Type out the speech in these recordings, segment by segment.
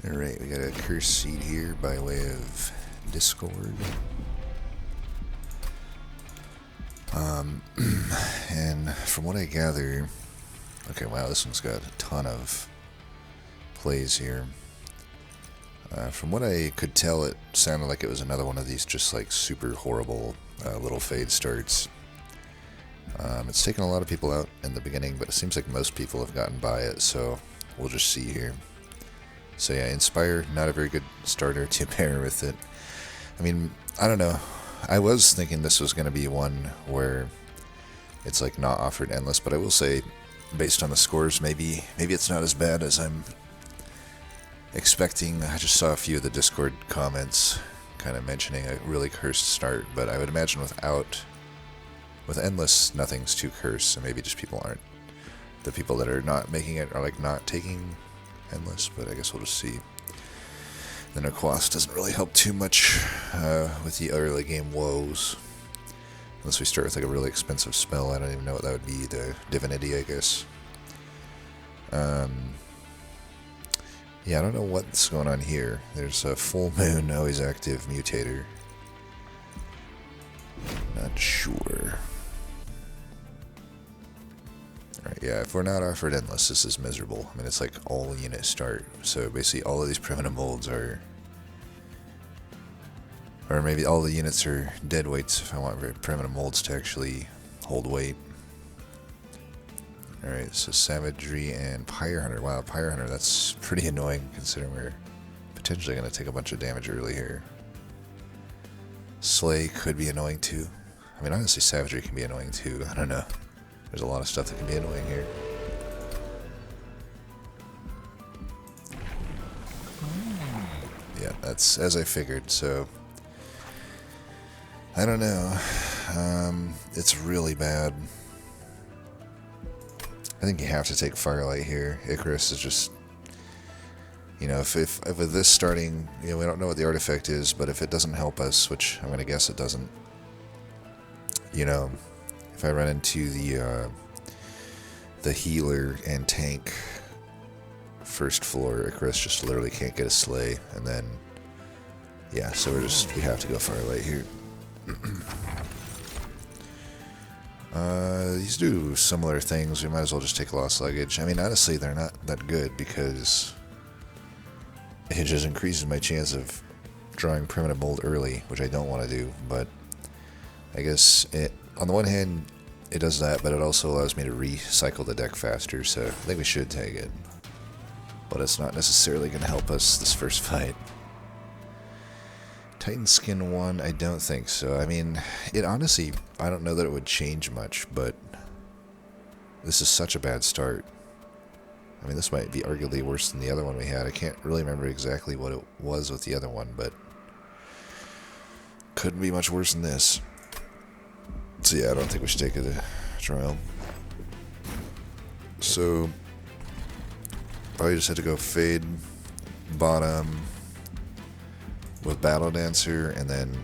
Alright, we got a curse seed here by way of Discord. And from what I gather... Okay, wow, this one's got a ton of plays here. From what I could tell, it sounded like it was another one of these just like super horrible little fade starts. It's taken a lot of people out in the beginning, but it seems like most people have gotten by it, so we'll just see here. So yeah, Inspire, not a very good starter to pair with it. I mean, I don't know. I was thinking this was going to be one where it's like not offered endless, but I will say, based on the scores, maybe it's not as bad as I'm expecting. I just saw a few of the Discord comments kind of mentioning a really cursed start, but I would imagine with endless, nothing's too cursed, so maybe just people aren't. The people that are not making it are like not taking endless, but I guess we'll just see. The Narquoise doesn't really help too much with the early game woes. Unless we start with like a really expensive spell. I don't even know what that would be. The Divinity, I guess. Yeah, I don't know what's going on here. There's a full moon, always active mutator. Not sure. Alright, yeah, if we're not offered endless, this is miserable. I mean, it's like all units start. So basically all of these primitive molds are... Or maybe all the units are dead weights if I want primitive molds to actually hold weight. Alright, so Savagery and Pyre Hunter. Wow, Pyre Hunter, that's pretty annoying considering we're potentially going to take a bunch of damage early here. Slay could be annoying too. I mean, honestly, Savagery can be annoying too. I don't know. There's a lot of stuff that can be annoying here. Yeah, that's as I figured, so... I don't know. It's really bad. I think you have to take Firelight here. Icarus is just... You know, if with this starting... You know, we don't know what the artifact is, but if it doesn't help us, which I'm going to guess it doesn't... You know... If I run into the healer and tank first floor, Icarus just literally can't get a slay, and then yeah, so we have to go Firelight here. These do similar things. We might as well just take Lost Luggage. I mean, honestly, they're not that good because it just increases my chance of drawing Primitive Mold early, which I don't want to do, but I guess on the one hand, it does that, but it also allows me to recycle the deck faster, so I think we should take it. But it's not necessarily going to help us this first fight. Titan Skin 1, I don't think so. I mean, it honestly, I don't know that it would change much, but this is such a bad start. I mean, this might be arguably worse than the other one we had. I can't really remember exactly what it was with the other one, but couldn't be much worse than this. So yeah, I don't think we should take a trial. So probably just had to go Fade bottom with Battle Dancer, and then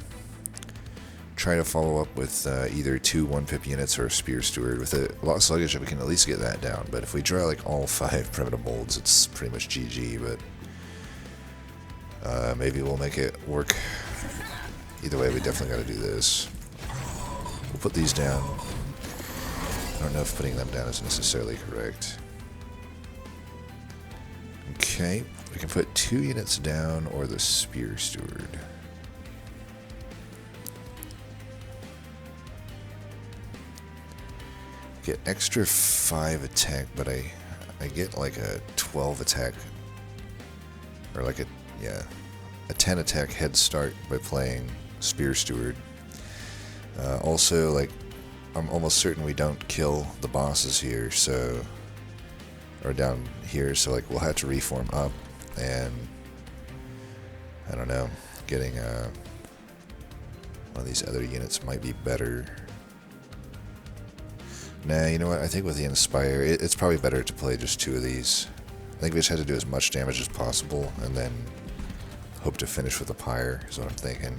try to follow up with either 2 1-pip units or a Spear Steward. With a Lost Luggage, we can at least get that down. But if we draw like all 5 primitive molds, it's pretty much GG. But maybe we'll make it work. Either way, we definitely got to do this. We'll put these down. I don't know if putting them down is necessarily correct. Okay, we can put 2 units down or the Spear Steward. Get extra 5 attack, but I get like a 12 attack, or like a 10 attack head start by playing Spear Steward. Also, like, I'm almost certain we don't kill the bosses here, so, or down here, so like we'll have to reform up, and I don't know, getting one of these other units might be better. Nah, you know what, I think with the Inspire, it's probably better to play just 2 of these. I think we just have to do as much damage as possible, and then hope to finish with a Pyre, is what I'm thinking.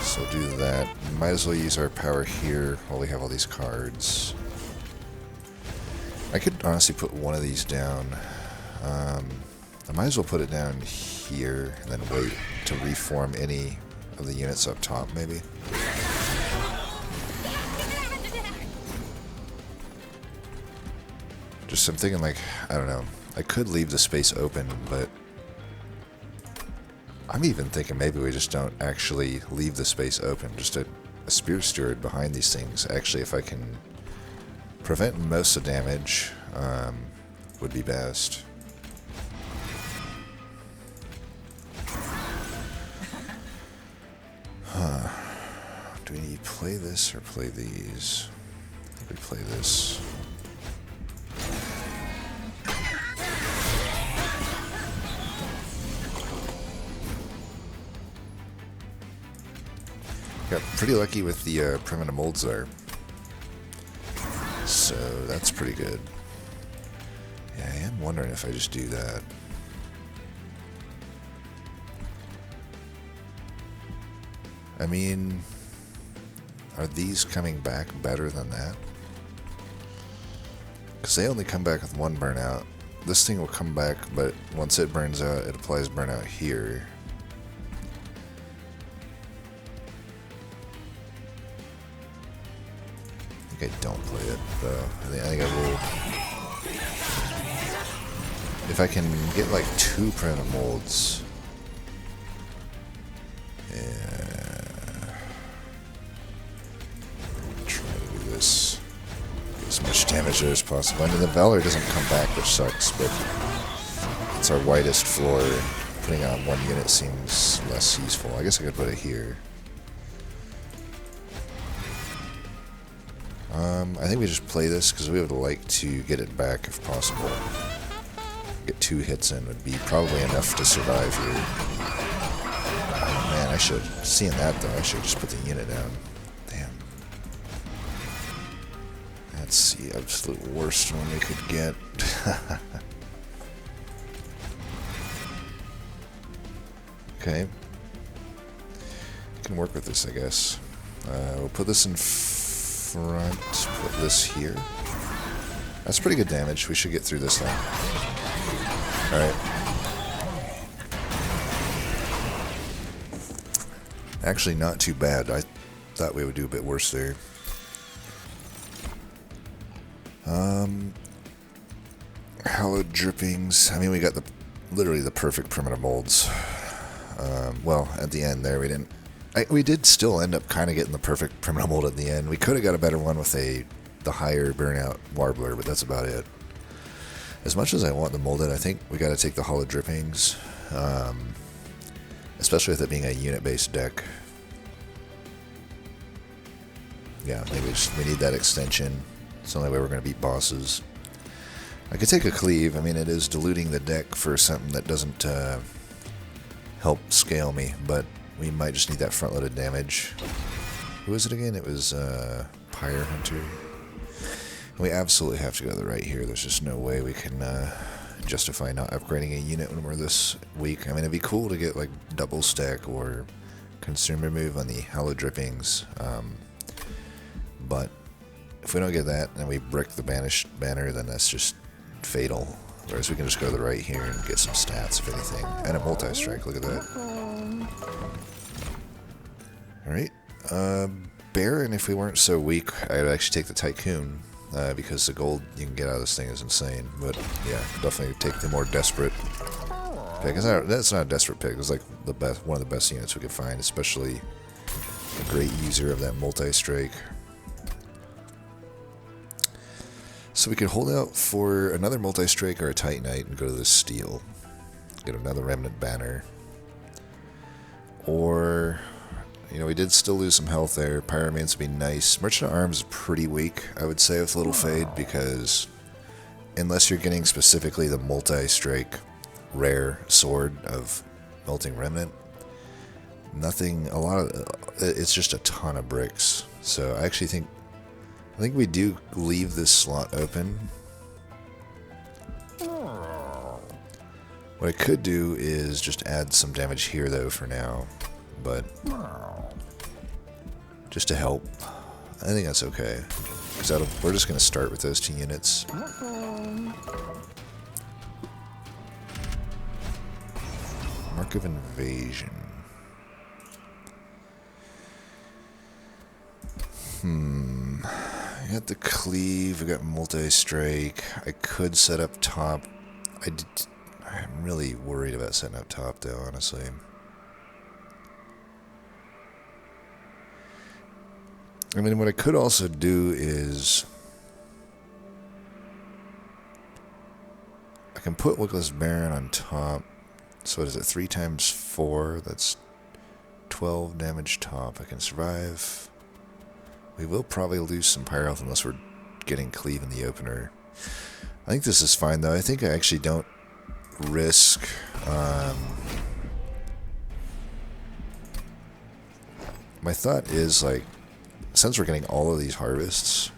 So do that. Might as well use our power here while we have all these cards. I could honestly put one of these down. I might as well put it down here and then wait to reform any of the units up top, maybe. Just I'm thinking like, I don't know, I could leave the space open, but I'm even thinking maybe we just don't actually leave the space open, just a spear steward behind these things. Actually, if I can prevent most of the damage, would be best. Huh. Do we need to play this or play these? I think we play this. Got pretty lucky with the primitive molds there. So that's pretty good. Yeah, I am wondering if I just do that. I mean, are these coming back better than that? Because they only come back with one burnout. This thing will come back, but once it burns out, it applies burnout here. I think I don't play it, though. I think I will. If I can get like 2 primitive molds. As much damage there as possible. I mean, the Valor doesn't come back, which sucks, but it's our widest floor, and putting on 1 unit seems less useful. I guess I could put it here. I think we just play this because we would like to get it back if possible. Get 2 hits in would be probably enough to survive here. Oh man, I should, seeing that though, I should just put the unit down. Damn. That's the absolute worst one we could get. Okay. Can work with this, I guess. We'll put this in front, put this here. That's pretty good damage. We should get through this thing. Alright. Actually, not too bad. I thought we would do a bit worse there. Hallowed drippings. I mean, we got literally the perfect primitive molds. Well, at the end there, we didn't. We did still end up kind of getting the perfect primitive mold at the end. We could have got a better one with the higher burnout warbler, but that's about it. As much as I want the molded, I think we got to take the hollow drippings, especially with it being a unit-based deck. Yeah, maybe we need that extension. It's the only way we're going to beat bosses. I could take a cleave. I mean, it is diluting the deck for something that doesn't help scale me, but we might just need that front-loaded damage. Who is it again? It was Pyre Hunter. We absolutely have to go to the right here. There's just no way we can justify not upgrading a unit when we're this weak. I mean, it'd be cool to get like double stack or consume remove on the Hallowed Drippings. But if we don't get that and we brick the Banished Banner, then that's just fatal. Whereas we can just go to the right here and get some stats, if anything. And a multi-strike, look at that. Alright. Baron, if we weren't so weak, I'd actually take the Tycoon. Because the gold you can get out of this thing is insane. But yeah, definitely take the more desperate pick. That's not a desperate pick. It's like one of the best units we could find, especially a great user of that multi-strike. So we could hold out for another multi-strike or a Titanite and go to the steel. Get another Remnant Banner. Or, you know, we did still lose some health there. Pyromance would be nice. Merchant of Arms is pretty weak, I would say, with Little Fade, because unless you're getting specifically the multi-strike rare sword of Melting Remnant, it's just a ton of bricks. So I actually think we do leave this slot open. What I could do is just add some damage here, though, for now. But just to help, I think that's okay. Because we're just going to start with those 2 units. Mark of Invasion. I got the cleave, I got multi-strike. I could set up top. I'm really worried about setting up top though, honestly. I mean, what I could also do is I can put Wickless Baron on top. So what is it, 3 times 4? That's 12 damage top. I can survive. We will probably lose some Pyro Health unless we're getting Cleave in the opener. I think this is fine, though. I think I actually don't risk... my thought is, like, since we're getting all of these harvests,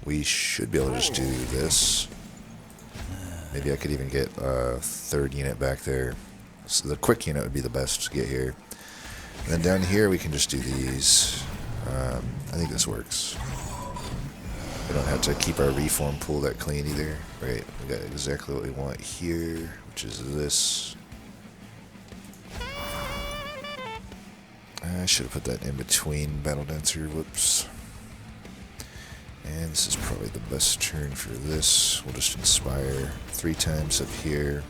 we should be able to just do this. Maybe I could even get a 3rd unit back there. So the quick unit would be the best to get here. And then down here we can just do these. I think this works. We don't have to keep our reform pool that clean either. Right, we got exactly what we want here, which is this. I should have put that in between Battle Dancer, whoops. And this is probably the best turn for this. We'll just inspire 3 times up here.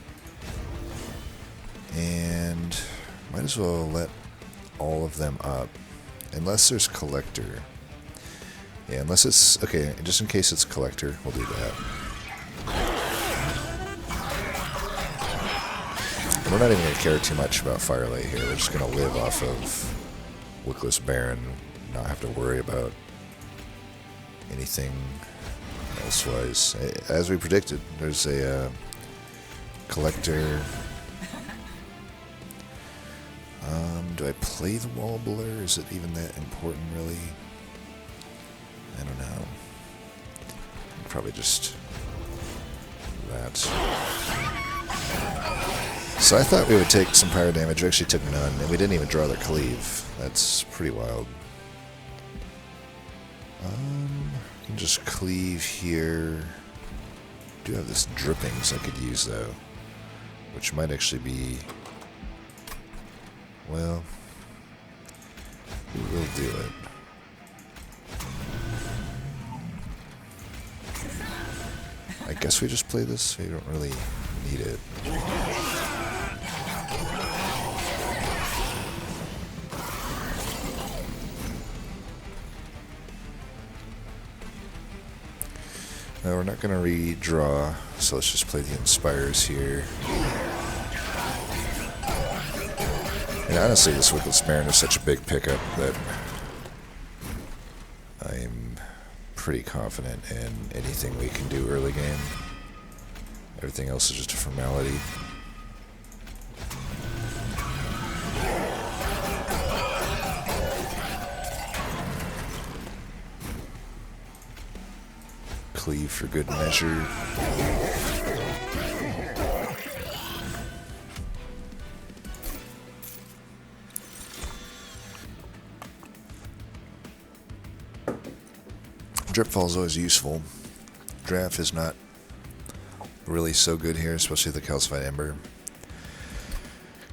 And might as well let all of them up. Unless there's Collector. Yeah, unless it's... Okay, just in case it's Collector, we'll do that. And we're not even going to care too much about Firelight here. We're just going to live off of Wickless Baron, not have to worry about anything elsewise. As we predicted, there's a Collector. Do I play the Wobbler? Is it even that important, really? I don't know. Probably just that. So I thought we would take some pyro damage. We actually took none, and we didn't even draw the cleave. That's pretty wild. I can just cleave here. I do have this drippings I could use, though, which might actually be... Well, we will do it. I guess we just play this. We don't really need it. No, we're not going to redraw, so let's just play the Inspires here. And honestly, this Wickless Baron is such a big pickup that I'm pretty confident in anything we can do early game. Everything else is just a formality. Cleave for good measure. Dripfall is always useful. Draft is not really so good here, especially the Calcified Ember.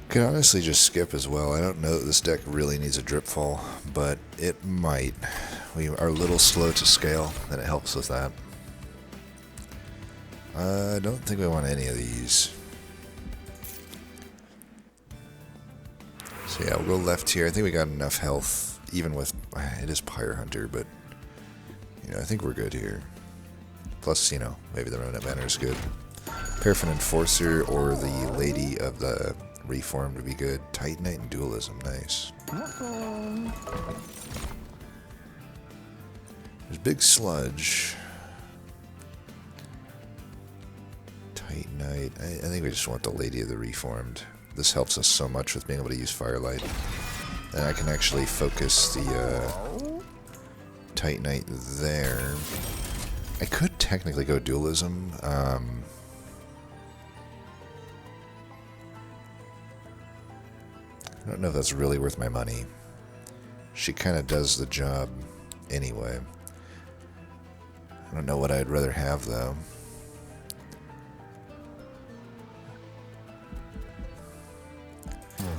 Could honestly just skip as well. I don't know that this deck really needs a Dripfall, but it might. We are a little slow to scale, and it helps with that. I don't think we want any of these. So yeah, we'll go left here. I think we got enough health, even with... It is Pyre Hunter, but... You know, I think we're good here. Plus, you know, maybe the Remnant Banner is good. Paraffin Enforcer or the Lady of the Reformed would be good. Titanite and Dualism, nice. There's Big Sludge. Titanite. I think we just want the Lady of the Reformed. This helps us so much with being able to use Firelight. And I can actually focus the Titanite there. I could technically go Dualism. I don't know if that's really worth my money. She kind of does the job anyway. I don't know what I'd rather have, though.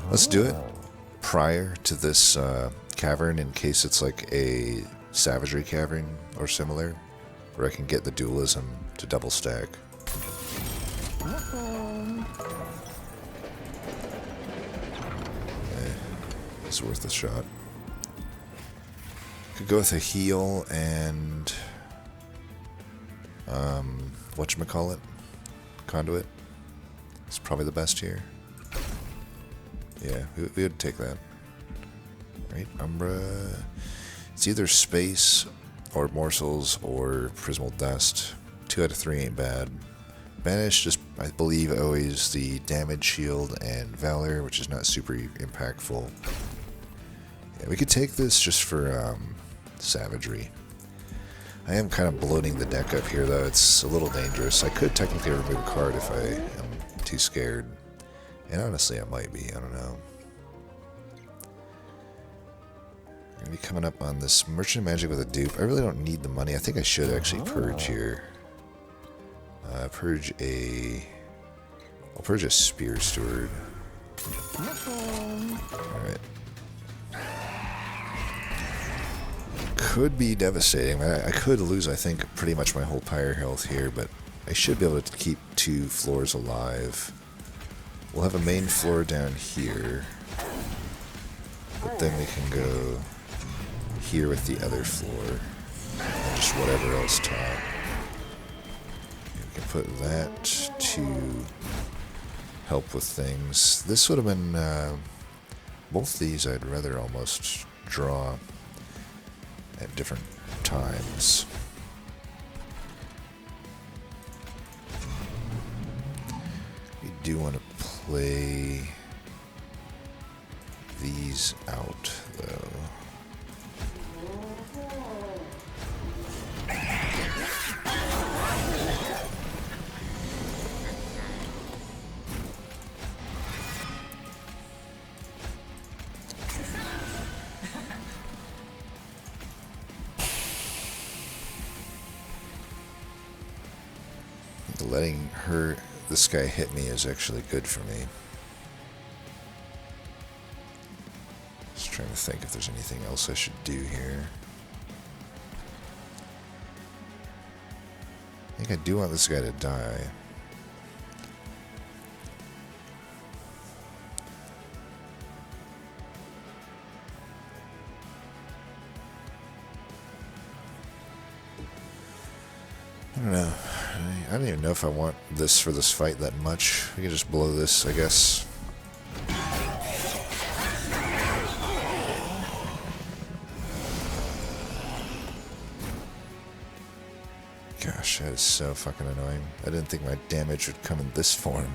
Let's do it prior to this cavern in case it's like a savagery cavern or similar, where I can get the dualism to double stack. It's worth a shot. Could go with a heal and whatchamacallit? Conduit. It's probably the best here. Yeah, we would take that. Right, Umbra. It's either space or morsels or prismal dust. 2 out of 3 ain't bad. Banish just, I believe, always the damage shield and valor, which is not super impactful. Yeah, we could take this just for savagery. I am kind of bloating the deck up here, though. It's a little dangerous. I could technically remove a card if I am too scared. And honestly, I might be. I don't know. I'm going to be coming up on this Merchant of Magic with a dupe. I really don't need the money. I think I should actually purge here. I'll purge a Spear Steward. Alright. Could be devastating. I could lose, I think, pretty much my whole pyre health here, but I should be able to keep 2 floors alive. We'll have a main floor down here, but then we can go here with the other floor, and just whatever else top. We can put that to help with things. This would have been, both these I'd rather almost draw at different times. We do want to play these out, though. Letting this guy hit me is actually good for me. Just trying to think if there's anything else I should do here. I think I do want this guy to die. I don't know. I don't even know if I want this for this fight that much. We can just blow this, I guess. Gosh, that is so fucking annoying. I didn't think my damage would come in this form.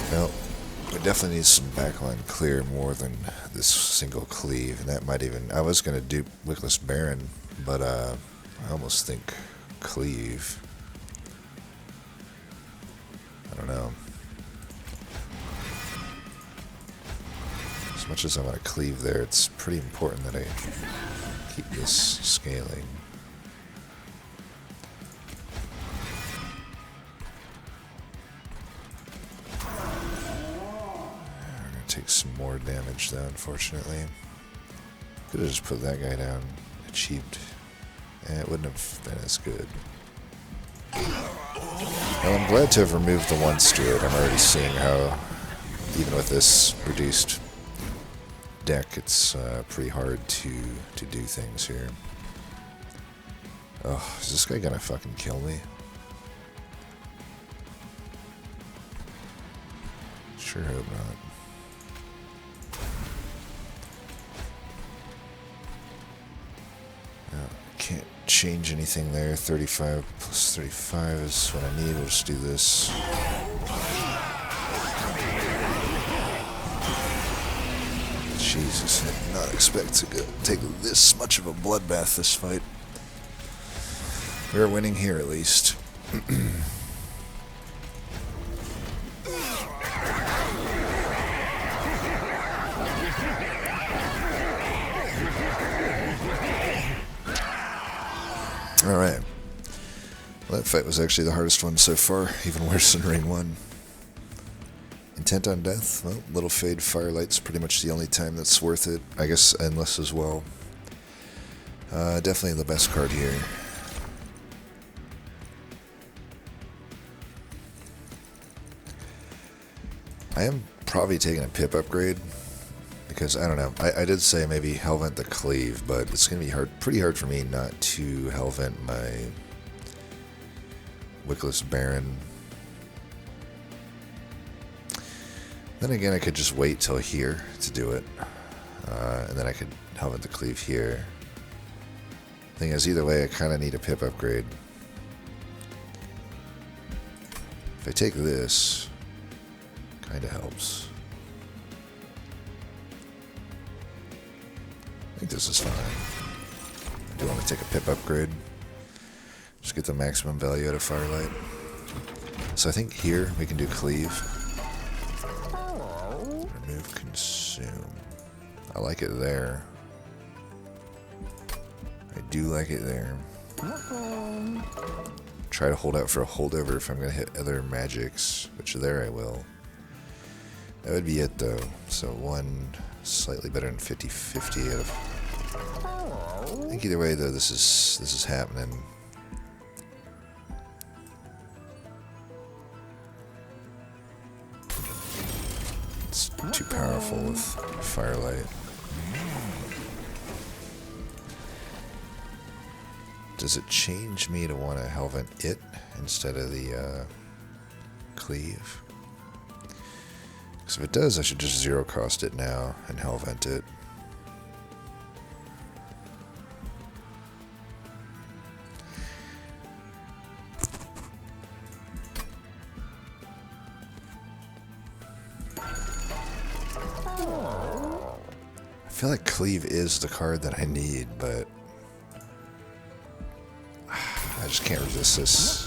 Well, we definitely need some backline clear more than this single cleave, and that might even... I was going to do Wickless Baron, but I almost think cleave. I don't know. As much as I want to cleave there, it's pretty important that I keep this scaling. Take some more damage though, unfortunately. Could have just put that guy down. Achieved. It wouldn't have been as good. Well, I'm glad to have removed the one steward. I'm already seeing how, even with this reduced deck, it's pretty hard to do things here. Oh, is this guy gonna fucking kill me? Sure hope not. Can't change anything there. 35 plus 35 is what I need. We'll just do this. Jesus, I did not expect to take this much of a bloodbath this fight. We're winning here at least. Alright. Well, that fight was actually the hardest one so far, even worse than Ring 1. Intent on Death? Well, Little Fade Firelight's pretty much the only time that's worth it. I guess Endless as well. Definitely the best card here. I am probably taking a pip upgrade, because, I don't know, I did say maybe Hellvent the Cleave, but it's going to be pretty hard for me not to Hellvent my Wickless Baron. Then again, I could just wait till here to do it, and then I could Hellvent the Cleave here. Thing is, either way, I kind of need a pip upgrade. If I take this, kind of helps. I think this is fine. I do want to take a pip upgrade. Just get the maximum value out of Firelight. So I think here we can do Cleave. Remove Consume. I like it there. I do like it there. Try to hold out for a holdover if I'm going to hit other magics, which there I will. That would be it though. So one slightly better than 50-50 out of... I think either way though, this is happening. It's too powerful with Firelight. Does it change me to want to Hellvent it instead of the Cleave? Because if it does, I should just zero cost it now and Hellvent it. I feel like Cleave is the card that I need, but I just can't resist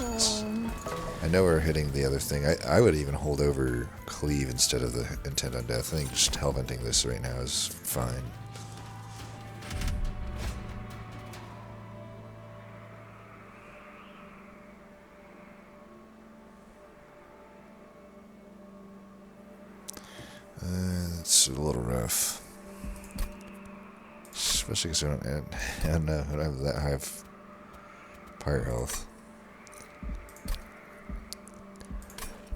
this. I know we're hitting the other thing. I would even hold over Cleave instead of the Intent on Death. I think just Hellventing this right now is fine. It's a little rough. Especially because I don't know, I don't have that high of Pyre health.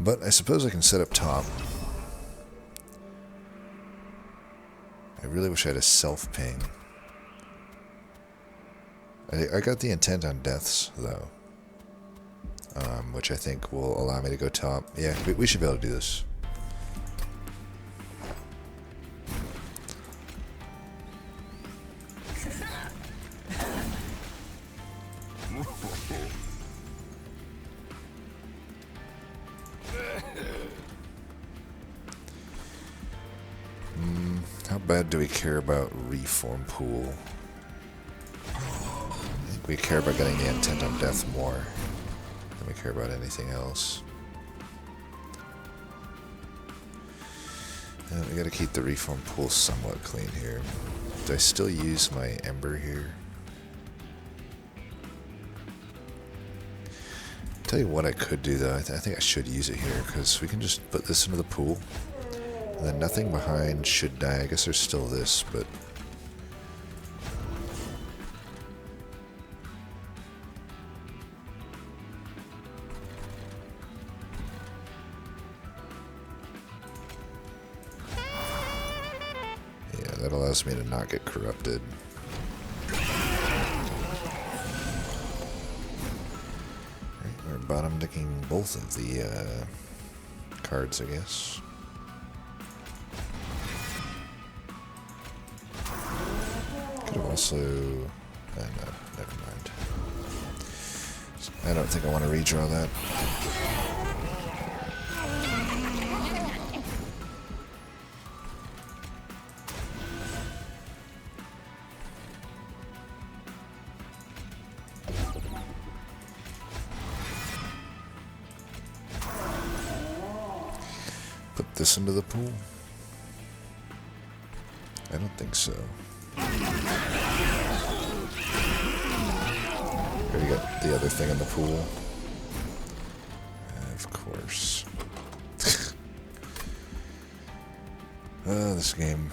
But I suppose I can set up top. I really wish I had a self-ping. I got the Intent on Deaths, though. Which I think will allow me to go top. Yeah, we should be able to do this. How bad do we care about Reform Pool? I think we care about getting the Intent on Death more than we care about anything else. And we gotta keep the Reform Pool somewhat clean here. Do I still use my Ember here? Tell you what I could do though, I think I should use it here, because we can just put this into the pool. And then nothing behind should die. I guess there's still this, but... yeah, that allows me to not get corrupted. Right, we're bottom decking both of the cards, I guess. Also, no, never mind. I don't think I want to redraw that. this into the pool? I don't think so. Already got the other thing in the pool. Of course. Oh, this game.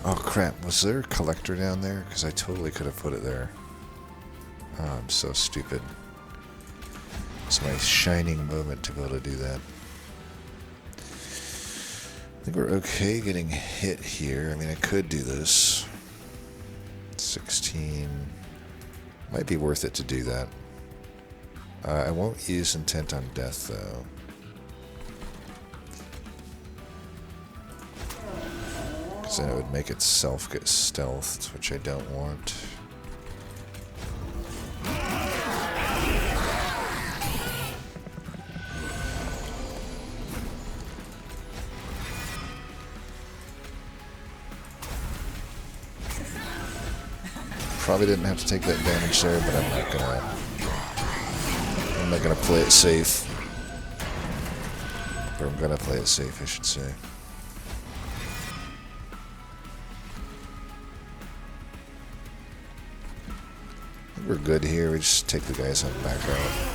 Oh crap, was there a collector down there? Because I totally could have put it there. Oh, I'm so stupid. It's my shining moment to be able to do that. I think we're okay getting hit here. I mean, I could do this. 16. Might be worth it to do that. I won't use intent on death, though. Because then it would make itself get stealthed, which I don't want. Probably didn't have to take that damage there, but I'm not gonna play it safe. Or I'm gonna play it safe, I should say. I think we're good here. We just take the guys on back out.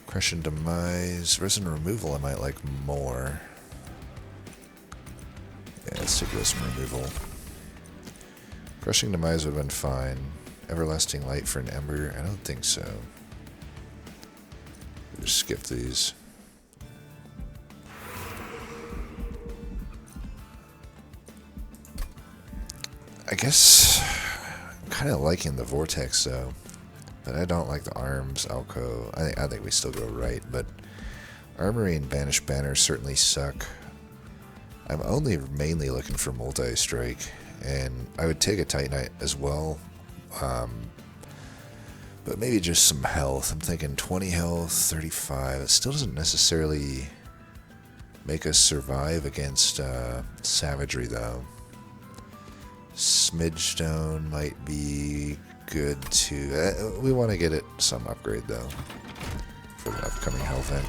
Crushing Demise. Resin Removal I might like more. Yeah, let's take Resin Removal. Crushing Demise would have been fine. Everlasting Light for an Ember? I don't think so. We'll just skip these. I guess I'm kind of liking the Vortex though. But I don't like the arms, Alco. I think we still go right, but Armory and Banished Banner certainly suck. I'm only mainly looking for Multi-Strike, and I would take a Titanite as well, but maybe just some health. I'm thinking 20 health, 35. It still doesn't necessarily make us survive against Savagery, though. Smidgestone might be good too. We want to get it some upgrade though for the upcoming health end.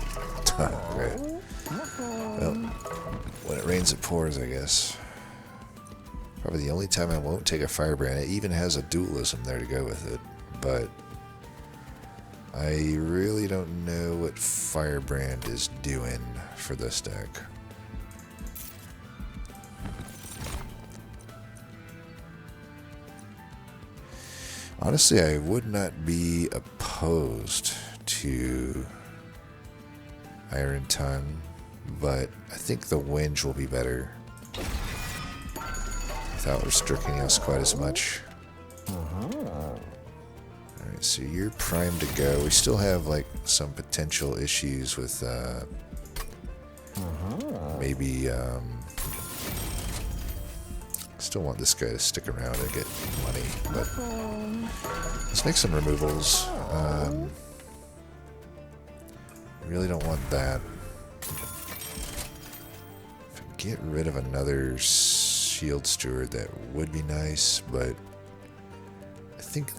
Okay. Well, when it rains it pours, I guess. Probably the only time I won't take a Firebrand. It even has a dualism there to go with it, but I really don't know what Firebrand is doing for this deck. Honestly, I would not be opposed to Iron Tongue, but I think the Winge will be better without restricting us quite as much. Alright, so you're primed to go. We still have like some potential issues with maybe still want this guy to stick around and get money, but let's make some removals. Really don't want that. If I get rid of another Shield Steward, that would be nice, but I think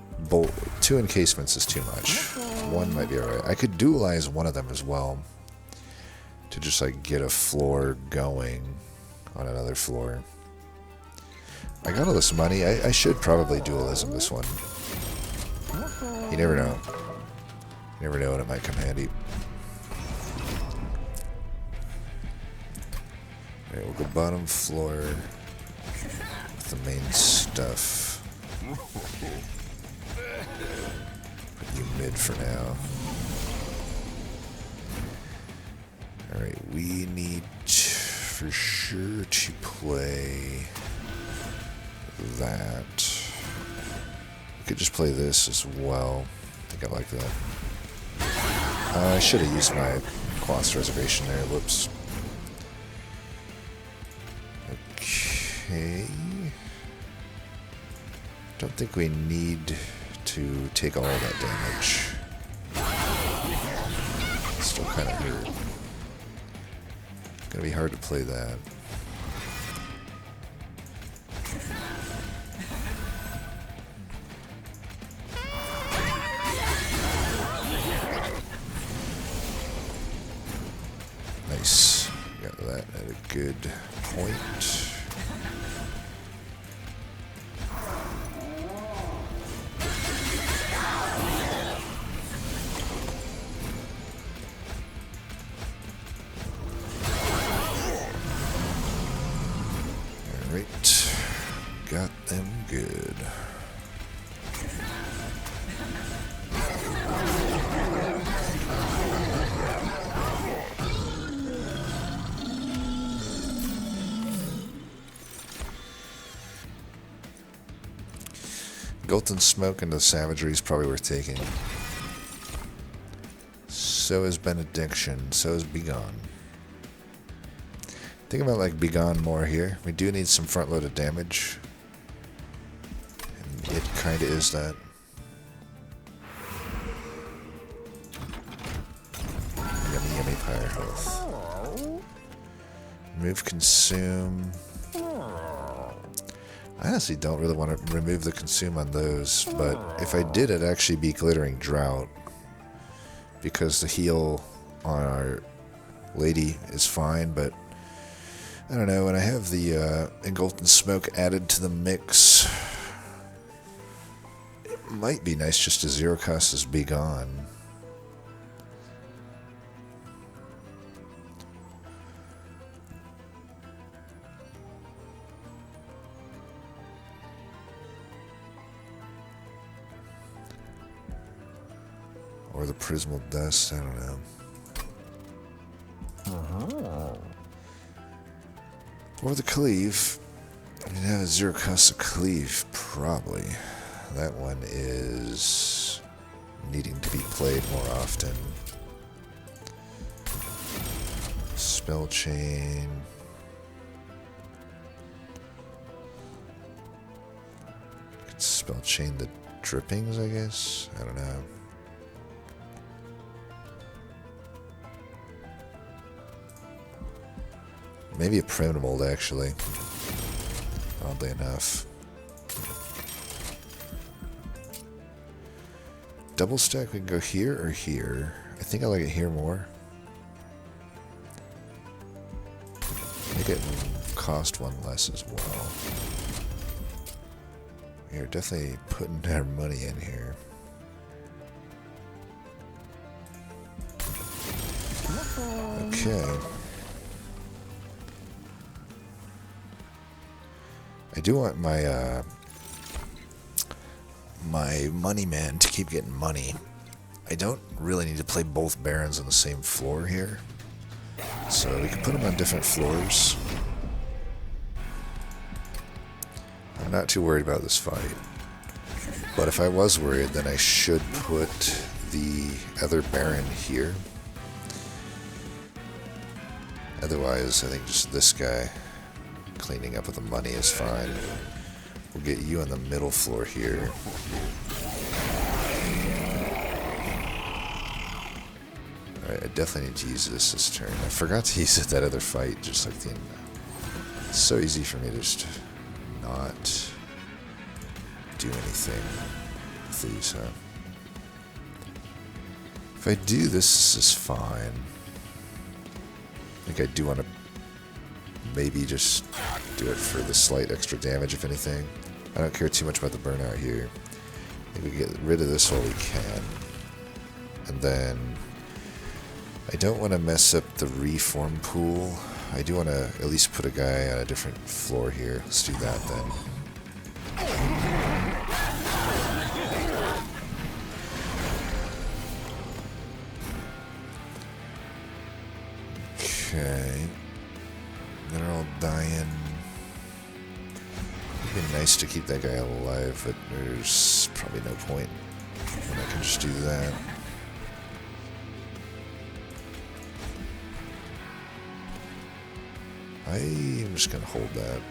2 encasements is too much. 1 might be alright. I could dualize one of them as well to just like get a floor going on another floor. I got all this money. I should probably dualism this one. You never know. You never know when it might come handy. Alright, we'll go bottom floor with the main stuff. Put you mid for now. Alright, we need for sure to play that. We could just play this as well. think I like that. I should have used my quantity reservation there. Whoops. Okay. Don't think we need to take all that damage. Still kind of hurt. Gonna be hard to play that. Nice. Got that at a good point. Alright. Got them good. Golden Smoke into the Savagery is probably worth taking. So is Benediction. So is Begone. Think about like Begone more here. We do need some front-loaded damage. And it kind of is that. Yummy, yummy Pyre Health. Remove Consume. I honestly don't really want to remove the Consume on those, but if I did, it'd actually be Glittering Drought, because the heal on our lady is fine, but I don't know, when I have the Engulfing Smoke added to the mix, it might be nice just to zero cost this Begone. Or the Prismal Dust, I don't know. Or the Cleave. You can have a zero cost of Cleave, probably. That one is needing to be played more often. Spell Chain. Could Spell Chain the Drippings, I guess? I don't know. Maybe a Primitive Mold, actually. Oddly enough. Double stack, we can go here or here. I think I like it here more. Make it cost one less as well. We're definitely putting our money in here. Okay. I do want my my money man to keep getting money. I don't really need to play both Barons on the same floor here, so we can put them on different floors. I'm not too worried about this fight, but if I was worried, then I should put the other Baron here. Otherwise, I think just this guy cleaning up with the money is fine. We'll get you on the middle floor here. Alright, I definitely need to use this turn. I forgot to use it that other fight, just like the... It's so easy for me to just not do anything with these, huh? If I do this is fine. I think I do want to maybe just do it for the slight extra damage, if anything. I don't care too much about the burnout here. I think we get rid of this while we can. And then I don't want to mess up the reform pool. I do want to at least put a guy on a different floor here. Let's do that then. Okay. They're all dying. It'd be nice to keep that guy alive, but there's probably no point. And I can just do that. I'm just gonna hold that.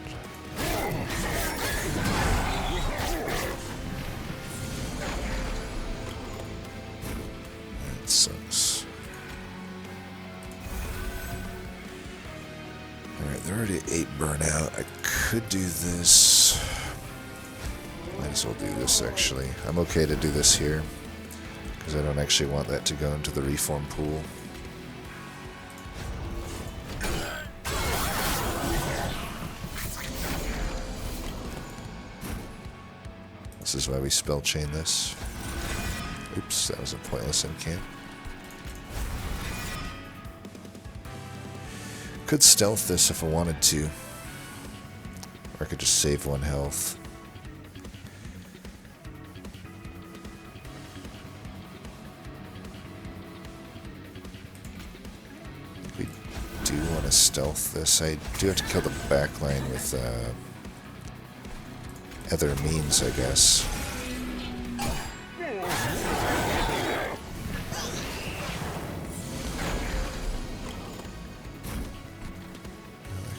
That sucks. Alright, they're already at 8 burnout. I could do this. Might as well do this, actually. I'm okay to do this here, because I don't actually want that to go into the reform pool. This is why we spell chain this. Oops, that was a pointless incant. Could stealth this if I wanted to. Or I could just save 1 health. We do want to stealth this. I do have to kill the backline with other means, I guess. I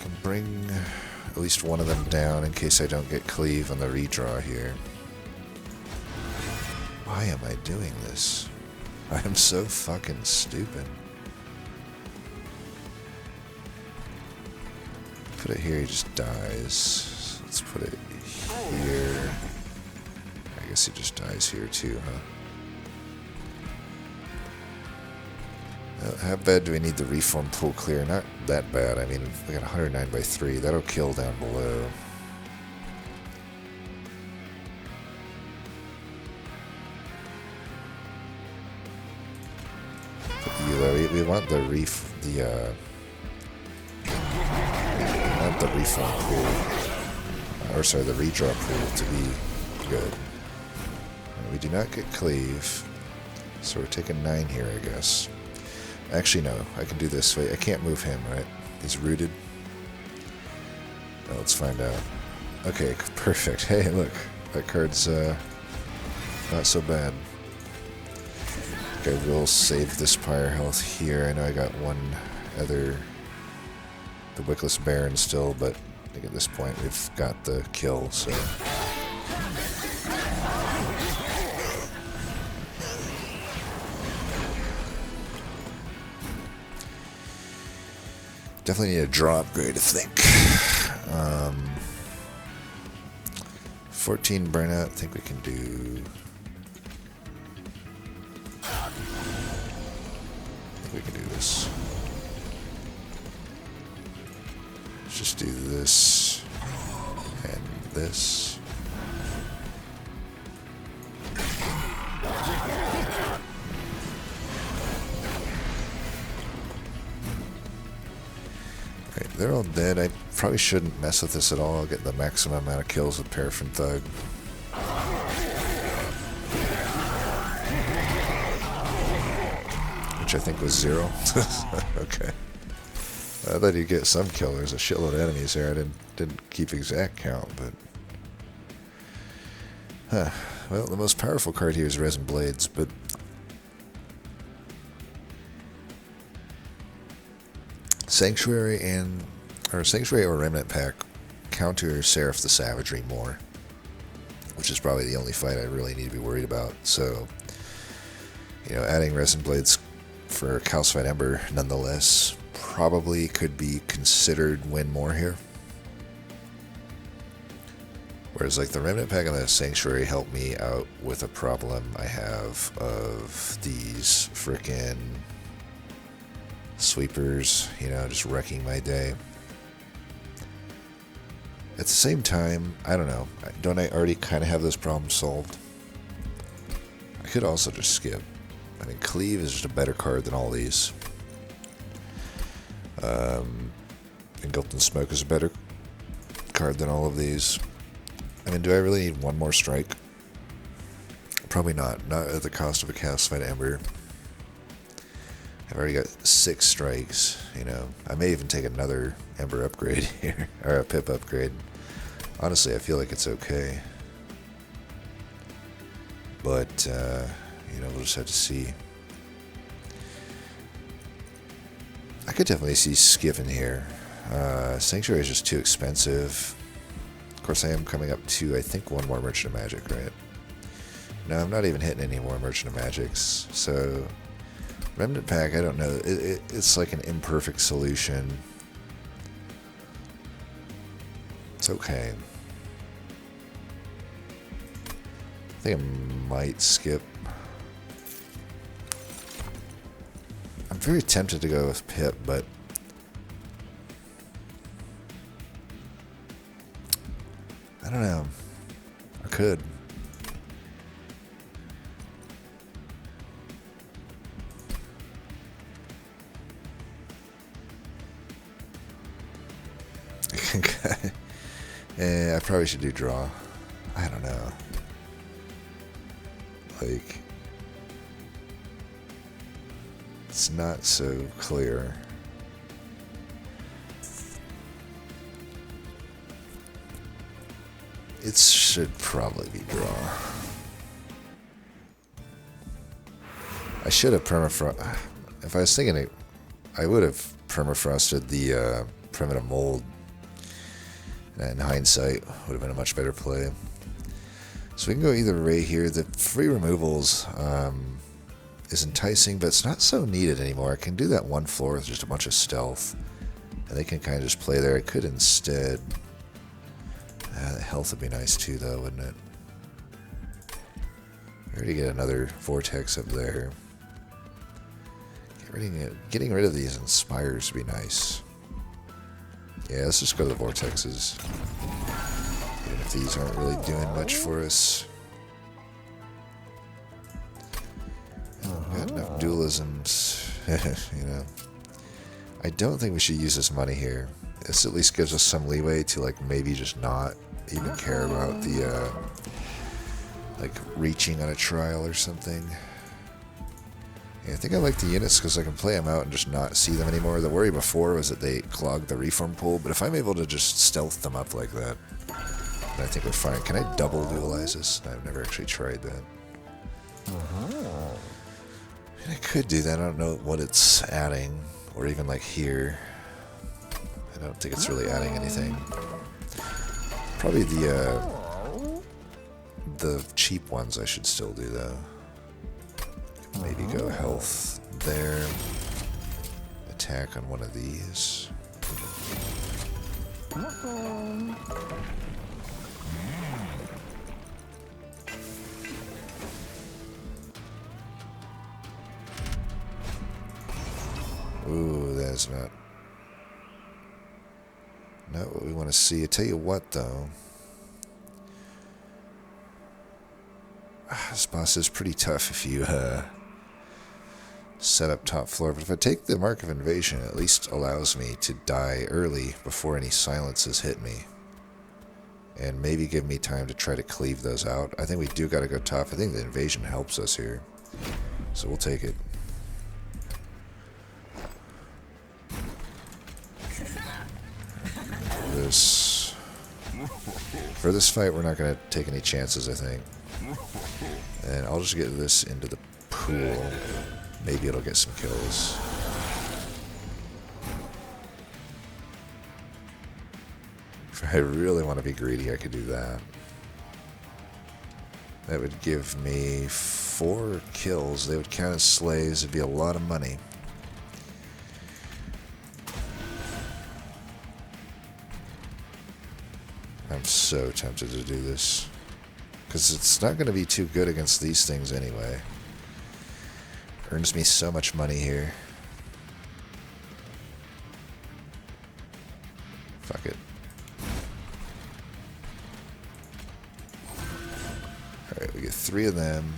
can bring at least one of them down in case I don't get cleave on the redraw here. Why am I doing this? I am so fucking stupid. Put it here, he just dies. Let's put it here. I guess he just dies here too, huh? How bad do we need the reform pool clear? Not that bad. I mean, we got 109 by 3. That'll kill down below. We want the we want the reform pool. Or sorry, the redraw pool to be good. We do not get cleave, so we're taking 9 here, I guess. Actually, no, I can do this. Wait, I can't move him, right? He's rooted. Well, let's find out. Okay, perfect. Hey, look, that card's not so bad. Okay, we'll save this Pyre health here. I know I got one other, the Wickless Baron still, but I think at this point we've got the kill, so. Definitely need a draw upgrade, I think. 14 burnout, I think we can do. I think we can do this. Let's just do this and this. They're all dead. I probably shouldn't mess with this at all. I'll get the maximum amount of kills with Paraffin Thug. Which I think was 0. Okay. I thought you'd get some kill. There's a shitload of enemies there. I didn't keep exact count, but... Huh. Well, the most powerful card here is Resin Blades, but... Sanctuary or Remnant Pack counter Seraph the Savagery more, which is probably the only fight I really need to be worried about. So, you know, adding Resin Blades for Calcified Ember nonetheless probably could be considered win more here. Whereas like the Remnant Pack and the Sanctuary help me out with a problem I have of these frickin' sweepers, you know, just wrecking my day. At the same time, I don't know, don't I already kind of have this problem solved? I could also just skip. I mean, Cleave is just a better card than all these. Engulfed in Smoke is a better card than all of these. I mean, do I really need one more strike? Probably not. Not at the cost of a Calcified Ember. I've already got 6 strikes, you know. I may even take another Ember upgrade here, or a Pip upgrade. Honestly, I feel like it's okay. But, you know, we'll just have to see. I could definitely see skipping here. Sanctuary is just too expensive. Of course, I am coming up to, I think, one more Merchant of Magic, right? No, I'm not even hitting any more Merchant of Magics. So, Remnant Pack, I don't know. It's like an imperfect solution. It's okay. I think I might skip. I'm very tempted to go with Pip, but I don't know. I could. I probably should do draw. I don't know. Like, it's not so clear. It should probably be draw. I should have permafrost. If I was thinking it, I would have permafrosted the primitive mold. In hindsight, would have been a much better play. So we can go either way here. The free removals is enticing, but it's not so needed anymore. I can do that one floor with just a bunch of stealth, and they can kind of just play there. I could instead... the health would be nice too, though, wouldn't it? I already get another vortex up there. Getting rid of these inspires would be nice. Yeah, let's just go to the vortexes. Even if these aren't really doing much for us. Got enough dualisms, you know. I don't think we should use this money here. This at least gives us some leeway to, like, maybe just not even care about the, like, reaching on a trial or something. Yeah, I think I like the units because I can play them out and just not see them anymore. The worry before was that they clogged the reform pool, but if I'm able to just stealth them up like that, then I think we're fine. Can I double dualize this? I've never actually tried that. I could do that. I don't know what it's adding, or even like here. I don't think it's really adding anything. Probably the cheap ones I should still do though. Maybe go health there. Attack on one of these. Ooh, that's not what we want to see. I tell you what, though. This boss is pretty tough if you set up top floor, but if I take the Mark of Invasion, it at least allows me to die early before any silences hit me. And maybe give me time to try to cleave those out. I think we do gotta go top. I think the invasion helps us here. So we'll take it. For this fight, we're not gonna take any chances, I think. And I'll just get this into the pool. Maybe it'll get some kills. If I really want to be greedy, I could do that. That would give me 4 kills. They would count as slays. It'd be a lot of money. I'm so tempted to do this. Because it's not going to be too good against these things anyway. Earns me so much money here. Fuck it. Alright, we get 3 of them.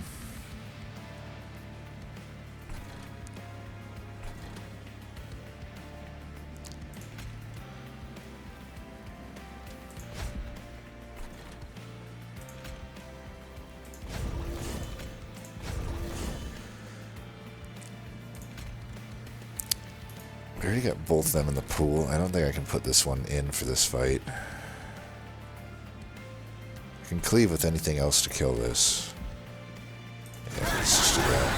I already got both of them in the pool. I don't think I can put this one in for this fight. I can cleave with anything else to kill this. Yeah, let's just do that.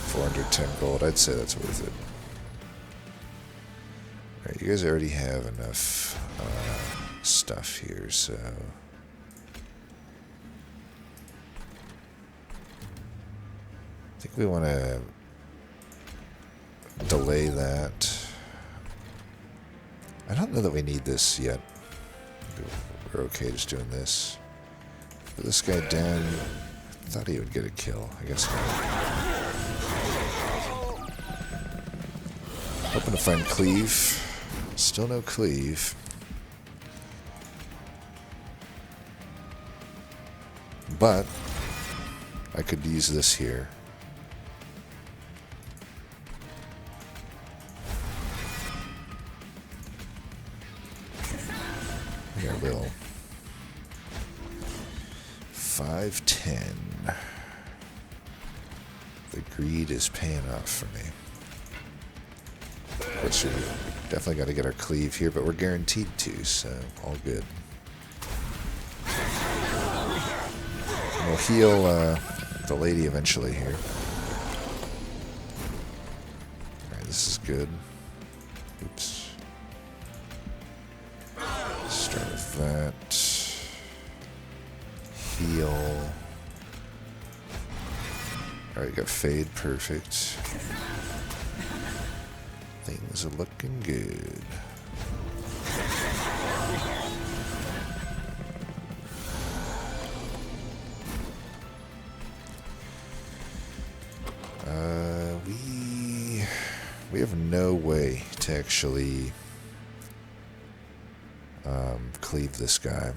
410 gold. I'd say that's worth it. Alright, you guys already have enough stuff here, so... I think we want to delay that. I don't know that we need this yet. We're okay just doing this. Put this guy down. I thought he would get a kill. I guess not. Hoping to find cleave. Still no cleave. But I could use this here. Yeah, I will. 510. The greed is paying off for me. Which we definitely got to get our cleave here, but we're guaranteed to, so all good. We'll heal the lady eventually here. Alright, this is good. Oops. Start with that. Heal. Alright, got fade, perfect. Things are looking good. We have no way to actually cleave this guy,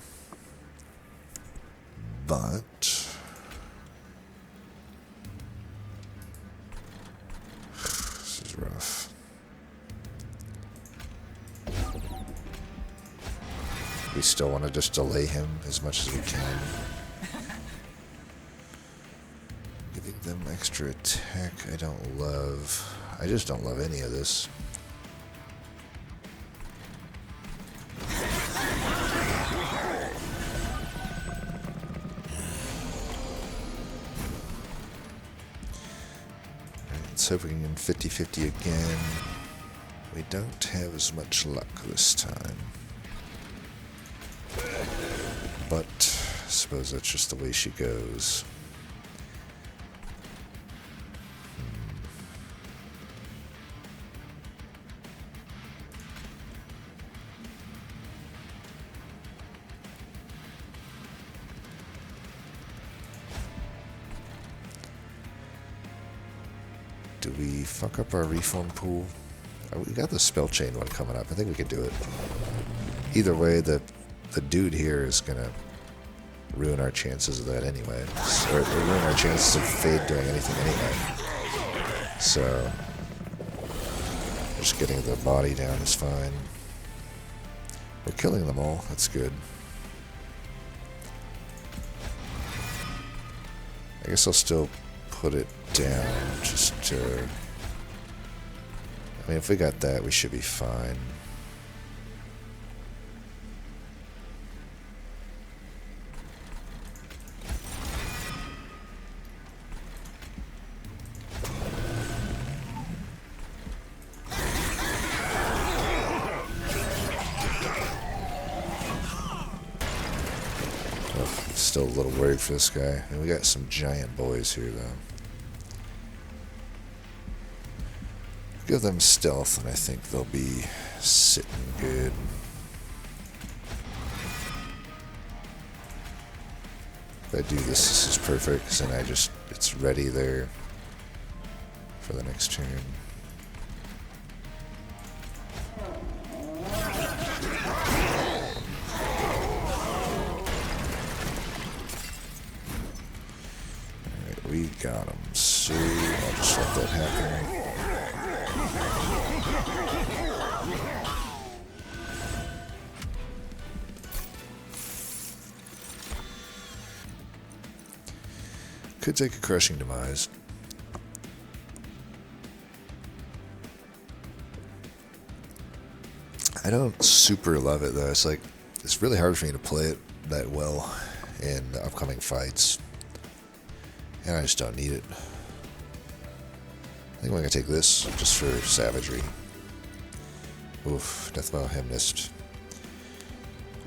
but this is rough. We still want to just delay him as much as we can. Giving them extra attack I don't love. I just don't love any of this. Let's hope we can 50-50 again. We don't have as much luck this time. But I suppose that's just the way she goes. Do we fuck up our reform pool? We got the spell chain one coming up. I think we can do it. Either way, the dude here is gonna ruin our chances of that anyway. Or ruin our chances of Fade doing anything anyway. So just getting the body down is fine. We're killing them all. That's good. I guess I'll still put it down just to... I mean, if we got that, we should be fine. Still a little worried for this guy. And we got some giant boys here, though. Give them stealth, and I think they'll be sitting good. If I do this, this is perfect, because then it's ready there for the next turn. We got him, so I'll just let that happen. Could take a crushing demise. I don't super love it though. It's like, it's really hard for me to play it that well in the upcoming fights. And I just don't need it. I think I'm going to take this just for savagery. Oof, Deathbow Hymnist.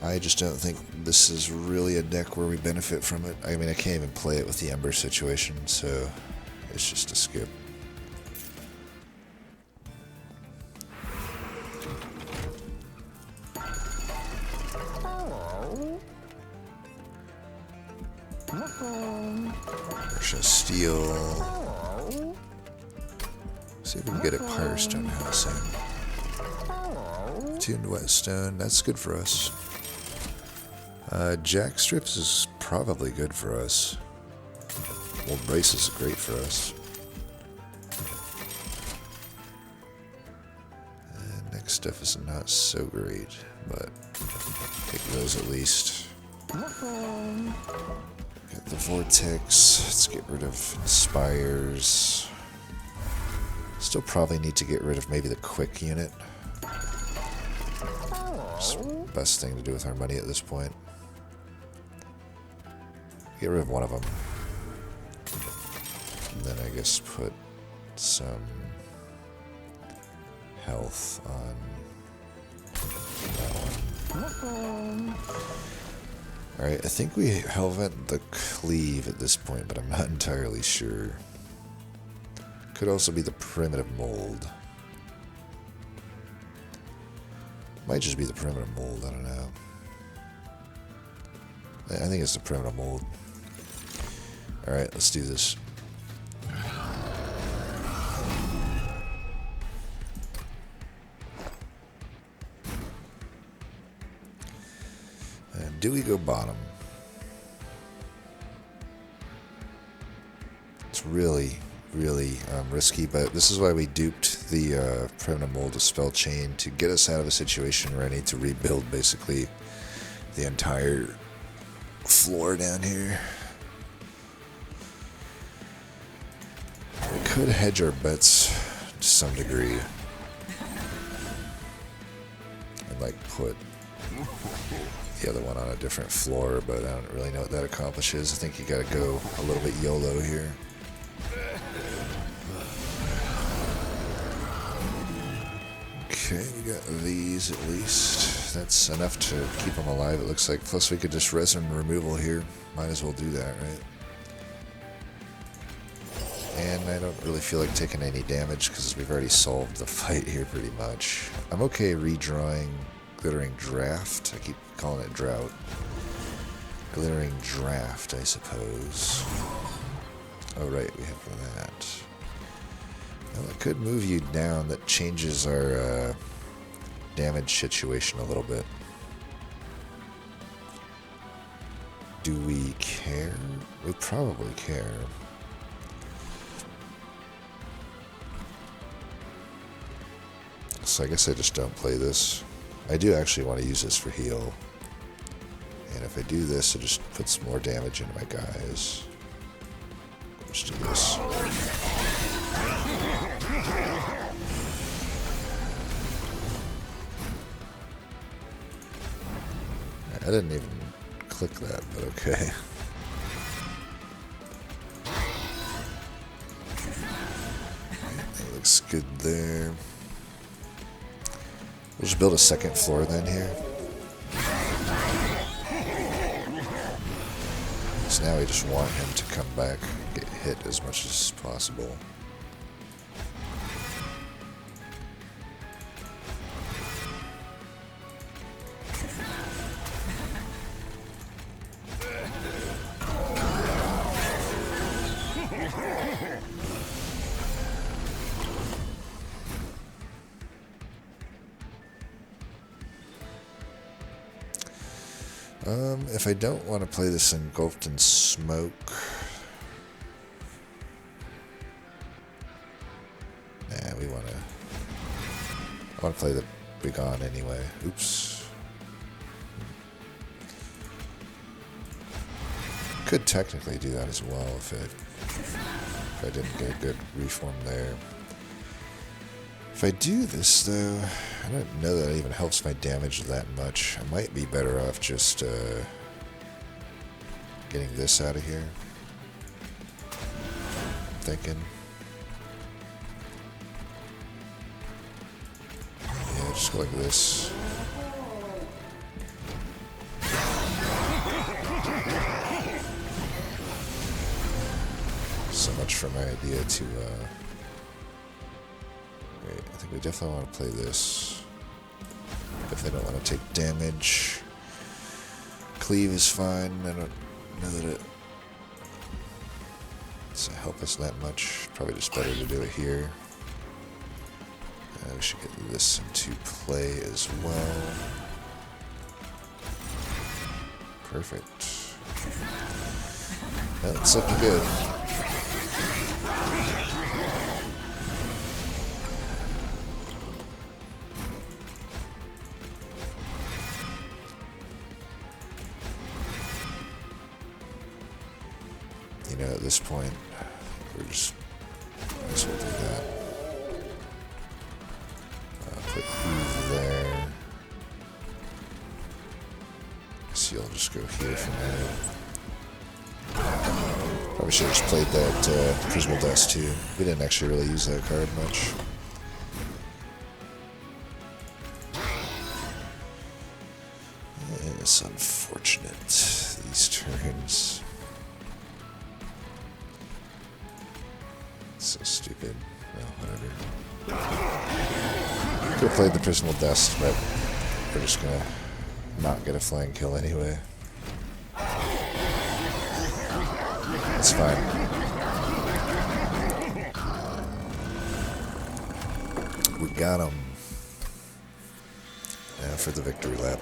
I just don't think this is really a deck where we benefit from it. I mean, I can't even play it with the Ember situation, so it's just a skip. Russia Steel. See if we can get a Firestone Housing. Tuned Whetstone, that's good for us. Jack Strips is probably good for us. Old Brace is great for us. Next stuff is not so great, but take those at least. Got the Vortex. Let's get rid of Spires. Still probably need to get rid of maybe the Quick unit. Just best thing to do with our money at this point. Get rid of one of them. And then I guess put some health on that one. Alright, I think we Helvent the Cleave at this point, but I'm not entirely sure. Could also be the Primitive Mold. Might just be the Primitive Mold, I don't know. I think it's the Primitive Mold. Alright, let's do this. And do we go bottom? It's really risky, but this is why we duped the Primitive Mold to Spell Chain to get us out of a situation where I need to rebuild basically the entire floor down here. We could hedge our bets to some degree and like put the other one on a different floor, but I don't really know what that accomplishes. I think you gotta go a little bit YOLO here. Okay, we got these at least. That's enough to keep them alive, it looks like. Plus we could just resin removal here. Might as well do that, right? And I don't really feel like taking any damage because we've already solved the fight here pretty much. I'm okay redrawing Glittering Draft. I keep calling it Drought. Glittering Draft, I suppose. Oh right, we have that. Well, it could move you down. That changes our damage situation a little bit. Do we care? We probably care. So I guess I just don't play this. I do actually want to use this for heal. And if I do this, it just puts more damage into my guys. Let's do this. I didn't even click that, but okay. That looks good there. We'll just build a second floor then here. So now we just want him to come back and get hit as much as possible. If I don't want to play this Engulfed in Smoke, we want to. I want to play the Begone anyway. Oops. Could technically do that as well if I didn't get a good reform there. If I do this, though, I don't know that it even helps my damage that much. I might be better off just getting this out of here. I'm thinking. Yeah, just go like this. So much for my idea to, wait, I think we definitely want to play this. If they don't want to take damage. Cleave is fine. I don't know that it's help us that much. Probably just better to do it here. We should get this into play as well. Perfect. That's looking good. You know, at this point, we're just might as well do that. Put you there. So you'll just go here for now. Probably should have just played that Prismal Dust too. We didn't actually really use that card much. It's unfortunate, these turns. So stupid. Well, whatever. Could have played the Prismal Dust, but we're just gonna not get a flying kill anyway. It's fine. We got him. Now for the victory lap.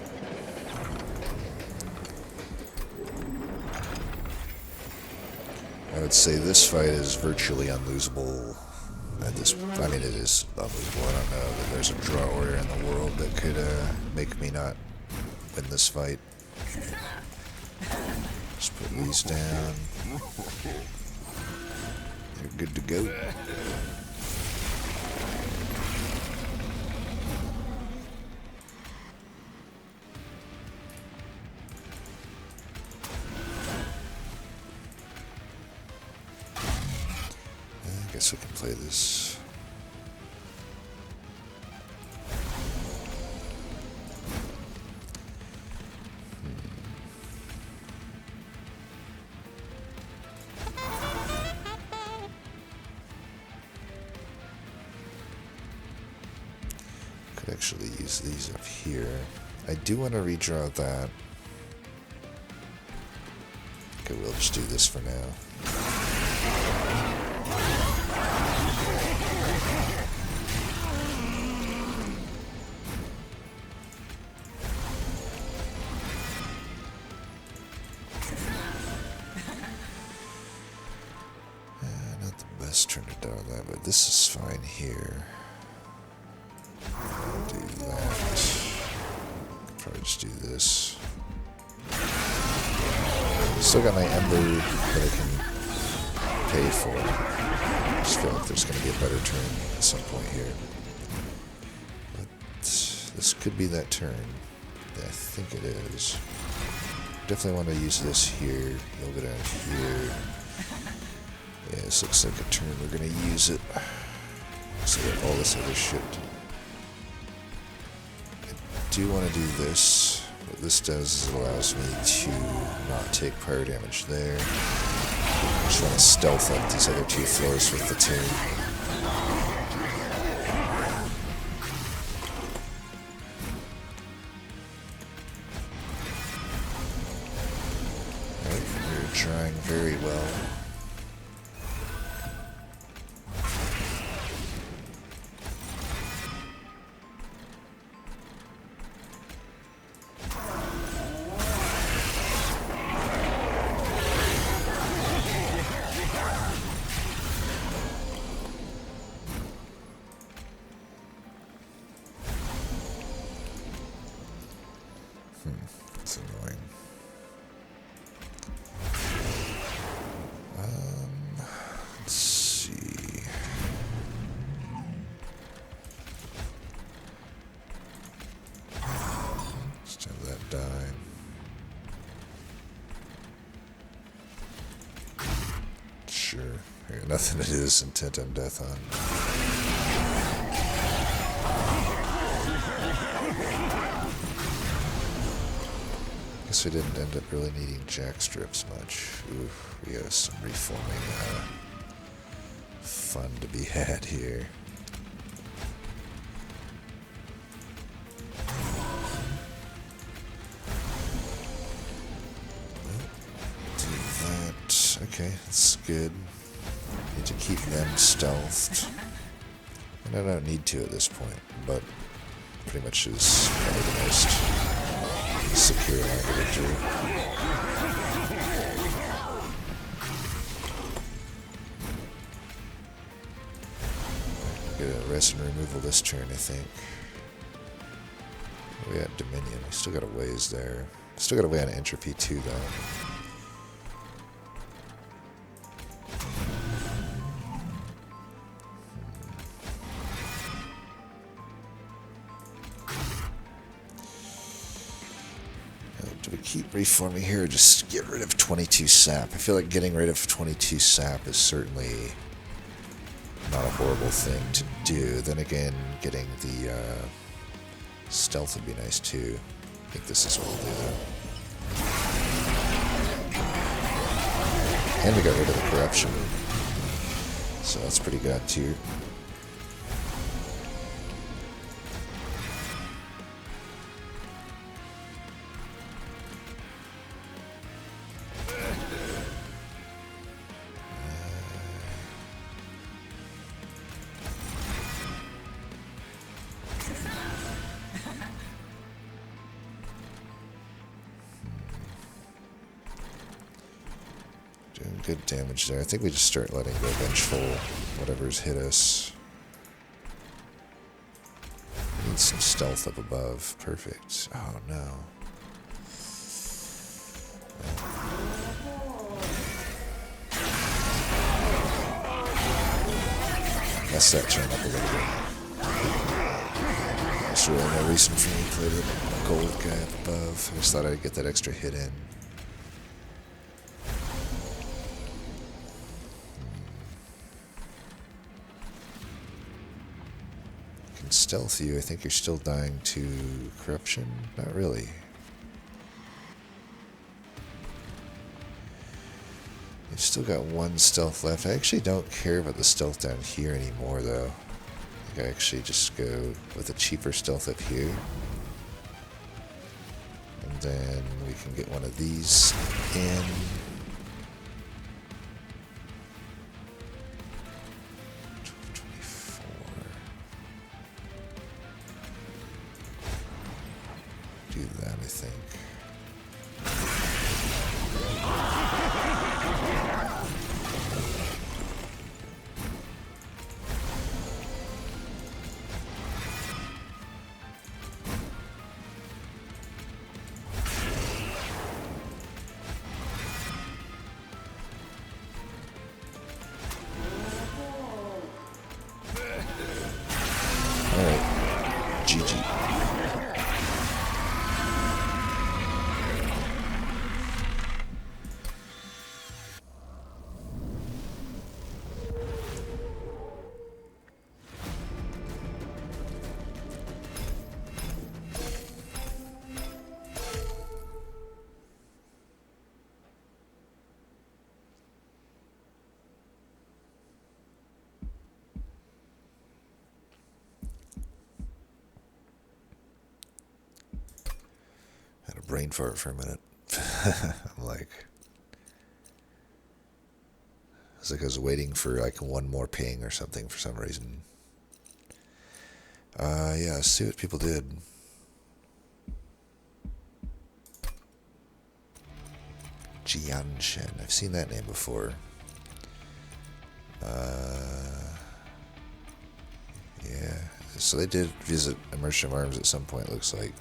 I would say this fight is virtually unlosable. At this, I mean, it is unlosable. I don't know that there's a draw order in the world that could make me not win this fight. Just put these down. You're good to go. I guess we can play this. Could actually use these up here. I do want to redraw that. Okay, we'll just do this for now. Not the best turn to dial that, but this is fine here. I'll do that. Probably just do this. Still got my Ember that I can pay for. Just feel like there's going to be a better turn at some point here. But this could be that turn. Yeah, I think it is. Definitely want to use this here. You'll go down here. Yeah, this looks like a turn. We're going to use it. So we have all this other shit. I do want to do this. What this does is it allows me to not take prior damage there. I just want to stealth up these other two floors with the turn. Alright, we're trying very well. It's annoying. Let's see. Just have that die. nothing it is intent on death on. Guess we didn't end up really needing jack strips much. Oof, we got some reforming fun to be had here. Okay, that's good. Need to keep them stealthed. And I don't need to at this point, but pretty much is probably the most secure line of victory. Get a rest and removal this turn, I think. We got Dominion. We still got a ways there. Still got a way on Entropy too, though. Do we keep reforming here or just get rid of 22 sap? I feel like getting rid of 22 sap is certainly not a horrible thing to do. Then again, getting the stealth would be nice too. I think this is what we'll do though. And we got rid of the corruption. So that's pretty god tier. Doing good damage there. I think we just start letting go vengeful whatever's hit us. We need some stealth up above. Perfect. Oh no. Mess that turn up a little bit. There's really no reason for me to play the gold guy up above. I just thought I'd get that extra hit in. Stealth you, I think you're still dying to corruption? Not really. You've still got one stealth left. I actually don't care about the stealth down here anymore though. I think I actually just go with a cheaper stealth up here. And then we can get one of these in. Do that, I think. All right, GG. Had a brain fart for a minute. I'm like, it's like I was waiting for like one more ping or something for some reason. Yeah, let's see what people did. Jianshen, I've seen that name before. Yeah, so they did visit Immersion Arms at some point, looks like.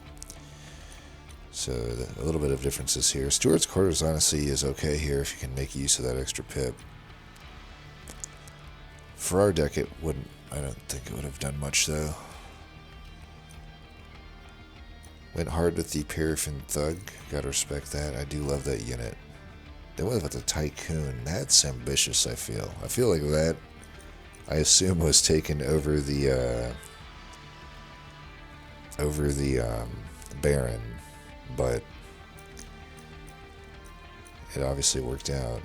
So a little bit of differences here. Stuart's Quarters honestly is okay here if you can make use of that extra pip. For our deck, it wouldn't. I don't think it would have done much though. Went hard with the Paraffin Thug. Gotta respect that. I do love that unit. They went with the Tycoon. That's ambitious, I feel. I feel like that, I assume, was taken over the Baron, but it obviously worked out.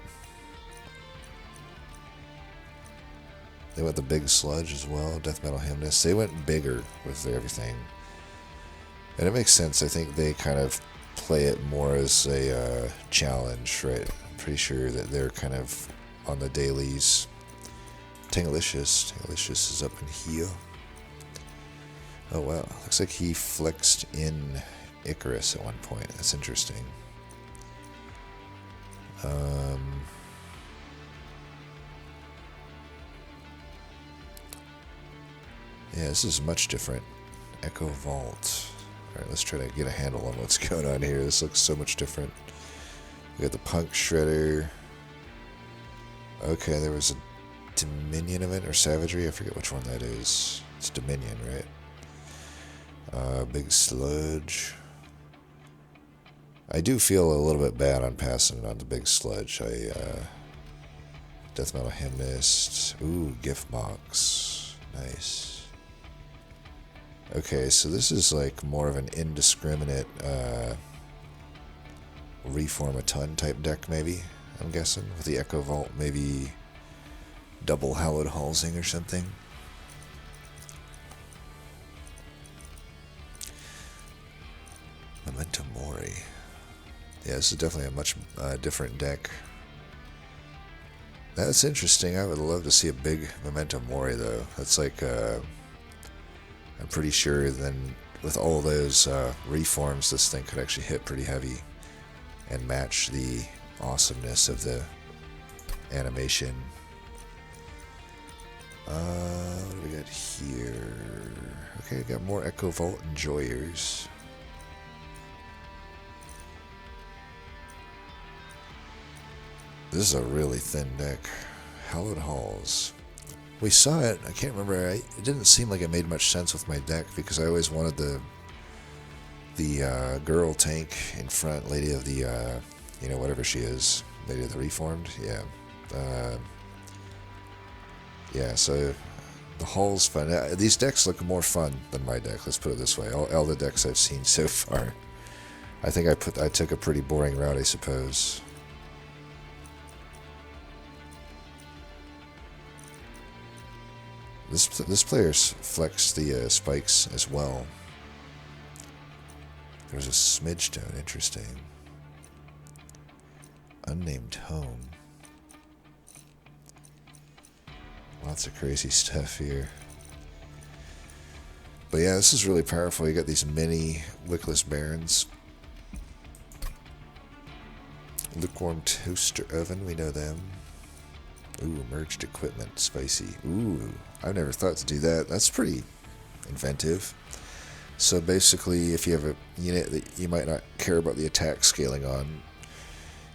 They went the Big Sludge as well, Death Metal Hymnist. They went bigger with everything. And it makes sense. I think they kind of play it more as a challenge, right? I'm pretty sure that they're kind of on the dailies. Tangalicious is up in here. Oh wow, looks like he flexed in Icarus at one point. That's interesting. Yeah, this is much different. Echo Vault. Alright, let's try to get a handle on what's going on here. This looks so much different. We got the Punk Shredder. Okay, there was a Dominion event or Savagery. I forget which one that is. It's Dominion, right? Big Sludge. I do feel a little bit bad on passing it on the Big Sludge. Death Metal Hymnist. Ooh, Gift Box. Nice. Okay, so this is like more of an indiscriminate Reform a Ton type deck, maybe, I'm guessing, with the Echo Vault, maybe double Hallowed Halsing or something. Memento Mori. Yeah, this is definitely a much different deck. That's interesting. I would love to see a big Memento Mori, though. That's like, I'm pretty sure then with all those reforms, this thing could actually hit pretty heavy and match the awesomeness of the animation. What do we got here? Okay, got more Echo Vault Enjoyers. This is a really thin deck. Hallowed Halls. We saw it. I can't remember. It didn't seem like it made much sense with my deck because I always wanted the girl tank in front, Lady of the whatever she is, Lady of the Reformed. Yeah. Yeah. So the Hall's fun. These decks look more fun than my deck. Let's put it this way. All the decks I've seen so far. I think I took a pretty boring route, I suppose. This player's flexed the spikes as well. There's a smidge stone, interesting. Unnamed home. Lots of crazy stuff here. But yeah, this is really powerful. You got these mini Wickless Barons. Lukewarm Toaster Oven, we know them. Ooh, merged equipment, spicy. Ooh, I've never thought to do that. That's pretty inventive. So basically, if you have a unit that you might not care about the attack scaling on,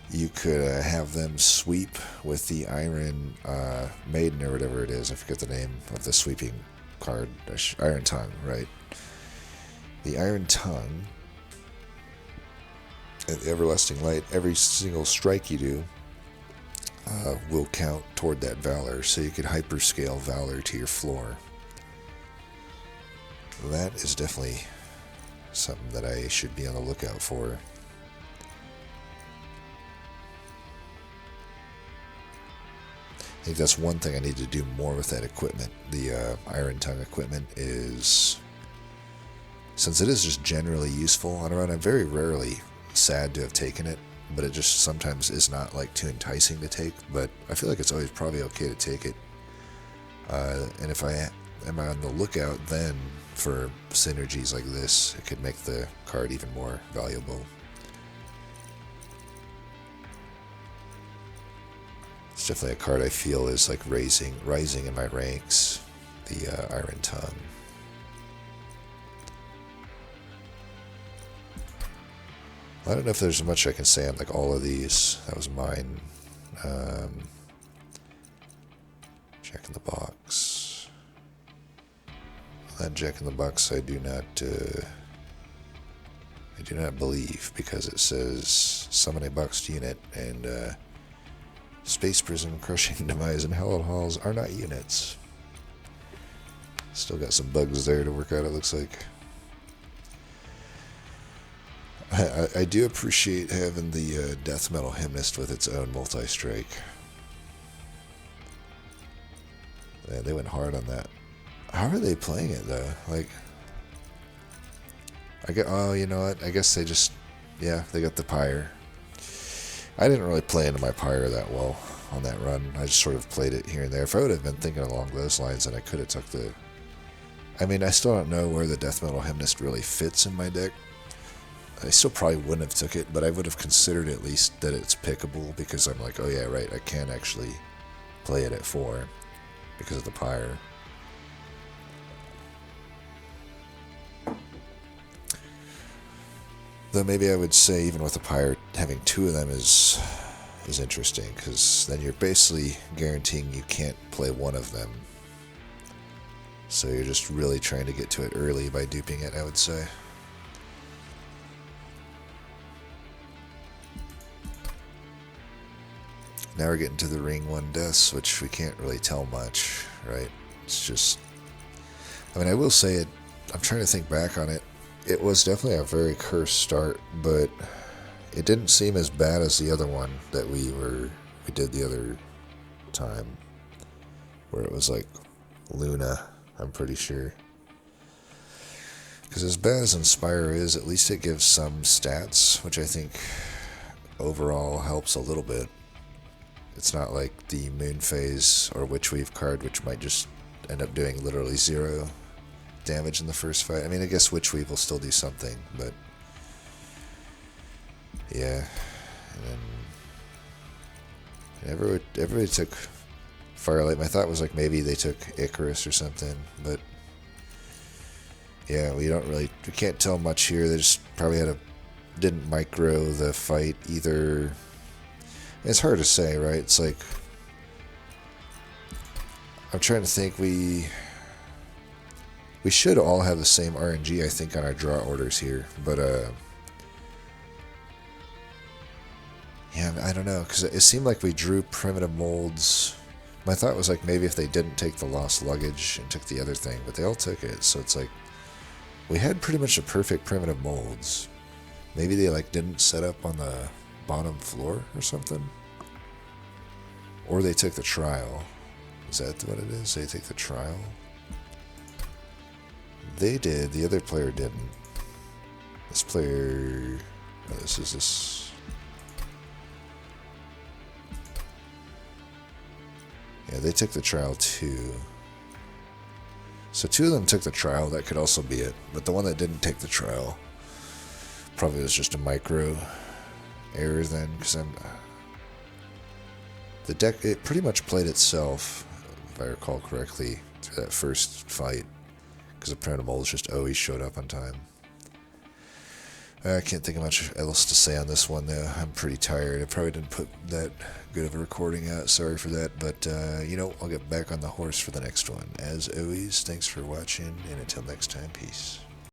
you could have them sweep with the Iron Maiden or whatever it is. I forget the name of the sweeping card. Iron Tongue, right? The Iron Tongue and the Everlasting Light, every single strike you do will count toward that Valor, so you could hyperscale Valor to your floor. That is definitely something that I should be on the lookout for. I think that's one thing I need to do more with that equipment. The Iron Tongue equipment is, since it is just generally useful on a run, I'm very rarely sad to have taken it, but it just sometimes is not like too enticing to take, but I feel like it's always probably okay to take it. And if I am on the lookout then for synergies like this, it could make the card even more valuable. It's definitely a card I feel is like rising in my ranks, the Iron Tongue. I don't know if there's much I can say on like all of these. That was mine. Jack in the Box. That Jack in the Box I do not I do not believe, because it says summon a boxed unit, and Space Prison, Crushing Demise, and Hallowed Halls are not units. Still got some bugs there to work out, it looks like. I do appreciate having the Death Metal Hymnist with its own multi-strike. Yeah, they went hard on that. How are they playing it, though? Like, oh, you know what? I guess they just, yeah, they got the Pyre. I didn't really play into my Pyre that well on that run. I just sort of played it here and there. If I would have been thinking along those lines, then I could have took the... I mean, I still don't know where the Death Metal Hymnist really fits in my deck. I still probably wouldn't have took it, but I would have considered at least that it's pickable, because I'm like, oh yeah, right, I can actually play it at 4 because of the Pyre. Though maybe I would say, even with the Pyre, having 2 of them is interesting, because then you're basically guaranteeing you can't play one of them. So you're just really trying to get to it early by duping it, I would say. Now we're getting to the Ring 1 deaths, which we can't really tell much, right? It's just... I mean, I will say it... I'm trying to think back on it. It was definitely a very cursed start, but it didn't seem as bad as the other one that we did the other time, where it was like Luna, I'm pretty sure. Because as bad as Inspire is, at least it gives some stats, which I think overall helps a little bit. It's not like the Moon Phase or Witchweave card, which might just end up doing literally 0 damage in the first fight. I mean, I guess Witchweave will still do something, but yeah. And then everybody took Firelight. My thought was like maybe they took Icarus or something, but yeah, we can't tell much here. They just probably didn't micro the fight either. It's hard to say, right? It's like, I'm trying to think, we should all have the same RNG, I think, on our draw orders here, but yeah, I don't know, because it seemed like we drew primitive molds. My thought was like maybe if they didn't take the lost luggage and took the other thing, but they all took it, so it's like we had pretty much the perfect primitive molds. Maybe they like didn't set up on the bottom floor or something, or they took the trial. Is that what it is? They take the trial. They did. The other player didn't. This player. Oh, this is this. Yeah, they took the trial too. So 2 of them took the trial. That could also be it. But the one that didn't take the trial probably was just a micro error then, because the deck, it pretty much played itself, if I recall correctly, through that first fight, because the primitive molds just always showed up on time. I can't think of much else to say on this one, though. I'm pretty tired. I probably didn't put that good of a recording out. Sorry for that, but you know, I'll get back on the horse for the next one. As always, thanks for watching, and until next time, peace.